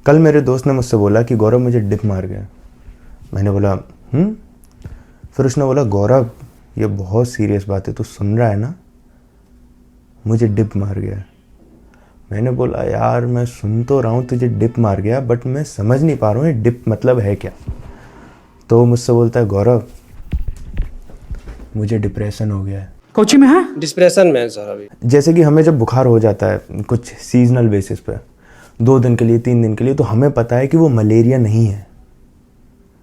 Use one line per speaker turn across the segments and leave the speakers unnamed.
कल मेरे दोस्त ने मुझसे बोला कि गौरव मुझे डिप मार गया। मैंने बोला फिर उसने बोला गौरव ये बहुत सीरियस बात है, तू सुन रहा है ना, मुझे डिप मार गया। मैंने बोला यार मैं सुन तो रहा हूँ तुझे डिप मार गया, बट मैं समझ नहीं पा रहा हूँ ये डिप मतलब है क्या। तो मुझसे बोलता है गौरव मुझे डिप्रेशन हो गया है।
कोची में है?
डिप्रेशन में है सर अभी।
जैसे कि हमें जब बुखार हो जाता है कुछ सीजनल बेसिस पे 2 दिन के लिए 3 दिन के लिए, तो हमें पता है कि वो मलेरिया नहीं है,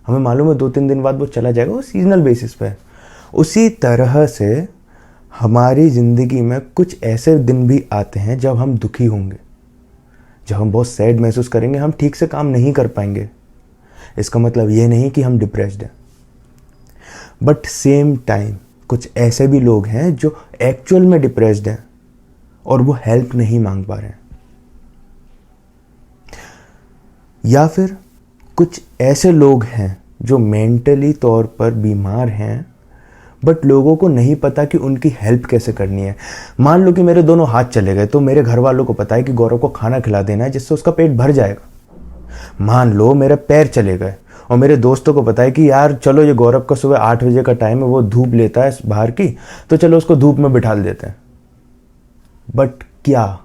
हमें मालूम है 2-3 दिन बाद वो चला जाएगा, वो सीजनल बेसिस पे है। उसी तरह से हमारी ज़िंदगी में कुछ ऐसे दिन भी आते हैं जब हम दुखी होंगे, जब हम बहुत सैड महसूस करेंगे, हम ठीक से काम नहीं कर पाएंगे। इसका मतलब ये नहीं कि हम डिप्रेस्ड हैं, बट सेम टाइम कुछ ऐसे भी लोग हैं जो एक्चुअल में डिप्रेस्ड हैं और वो हेल्प नहीं मांग पा रहे हैं। या फिर कुछ ऐसे लोग हैं जो मेंटली तौर पर बीमार हैं बट लोगों को नहीं पता कि उनकी हेल्प कैसे करनी है। मान लो कि मेरे दोनों हाथ चले गए, तो मेरे घर वालों को पता है कि गौरव को खाना खिला देना है जिससे उसका पेट भर जाएगा। मान लो मेरे पैर चले गए और मेरे दोस्तों को पता है कि यार चलो ये गौरव का सुबह 8 बजे का टाइम है, वो धूप लेता है बाहर की, तो चलो उसको धूप में बिठा देते हैं। बट क्या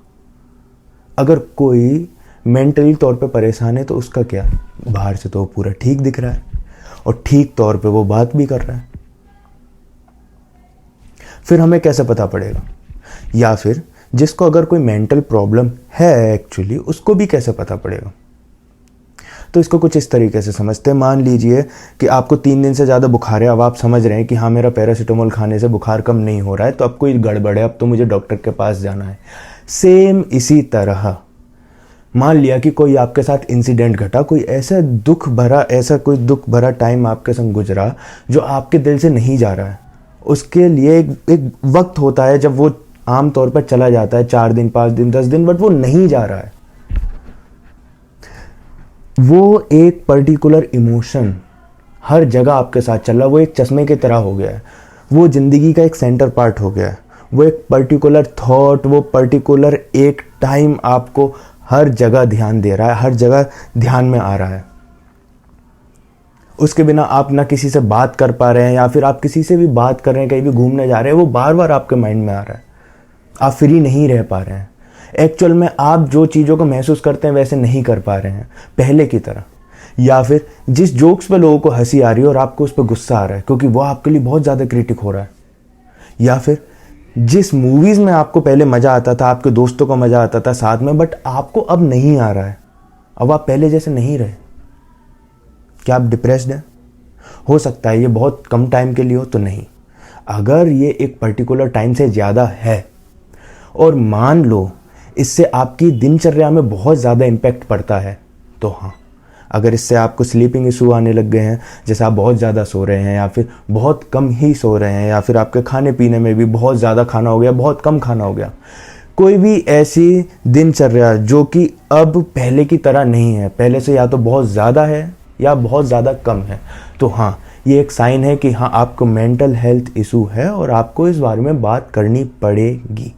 अगर कोई मेंटली तौर पे परेशान है तो उसका क्या? बाहर से तो वो पूरा ठीक दिख रहा है और ठीक तौर पे वो बात भी कर रहा है। फिर हमें कैसे पता पड़ेगा? या फिर जिसको अगर कोई मेंटल प्रॉब्लम है एक्चुअली, उसको भी कैसे पता पड़ेगा? तो इसको कुछ इस तरीके से समझते हैं। मान लीजिए कि आपको 3 दिन से ज़्यादा बुखार है, अब आप समझ रहे हैं कि हाँ मेरा पैरासीटामोल खाने से बुखार कम नहीं हो रहा है, तो अब कोई गड़बड़ है, अब तो मुझे डॉक्टर के पास जाना है। सेम इसी तरह मान लिया कि कोई आपके साथ इंसिडेंट घटा, कोई ऐसा कोई दुख भरा टाइम आपके संग गुजरा जो आपके दिल से नहीं जा रहा है। उसके लिए एक वक्त होता है जब वो आम तौर पर चला जाता है, 4 दिन 5 दिन 10 दिन, बट वो नहीं जा रहा है। वो एक पर्टिकुलर इमोशन हर जगह आपके साथ चल रहा है, वो एक चश्मे की तरह हो गया है, वो ज़िंदगी का एक सेंटर पार्ट हो गया है। वो एक पर्टिकुलर थॉट, वो पर्टिकुलर एक टाइम आपको हर जगह ध्यान दे रहा है, हर जगह ध्यान में आ रहा है। उसके बिना आप ना किसी से बात कर पा रहे हैं, या फिर आप किसी से भी बात कर रहे हैं, कहीं भी घूमने जा रहे हैं, वो बार बार आपके माइंड में आ रहा है, आप फ्री नहीं रह पा रहे हैं। एक्चुअल में आप जो चीज़ों को महसूस करते हैं वैसे नहीं कर पा रहे हैं पहले की तरह। या फिर जिस जोक्स पे लोगों को हंसी आ रही है और आपको उस पर गुस्सा आ रहा है क्योंकि वो आपके लिए बहुत ज़्यादा क्रिटिक हो रहा है। या फिर जिस मूवीज़ में आपको पहले मज़ा आता था, आपके दोस्तों को मज़ा आता था साथ में, बट आपको अब नहीं आ रहा है, अब आप पहले जैसे नहीं रहे। क्या आप डिप्रेस्ड हैं? हो सकता है ये बहुत कम टाइम के लिए हो, तो नहीं। अगर ये एक पर्टिकुलर टाइम से ज़्यादा है और मान लो इससे आपकी दिनचर्या में बहुत ज़्यादा इम्पैक्ट पड़ता है, तो हाँ, अगर इससे आपको स्लीपिंग इशू आने लग गए हैं, जैसे आप बहुत ज़्यादा सो रहे हैं या फिर बहुत कम ही सो रहे हैं, या फिर आपके खाने पीने में भी बहुत ज़्यादा खाना हो गया, बहुत कम खाना हो गया, कोई भी ऐसी दिनचर्या जो कि अब पहले की तरह नहीं है, पहले से या तो बहुत ज़्यादा है या बहुत ज़्यादा कम है, तो हाँ ये एक साइन है कि हाँ आपको मेंटल हेल्थ इशू है और आपको इस बारे में बात करनी पड़ेगी।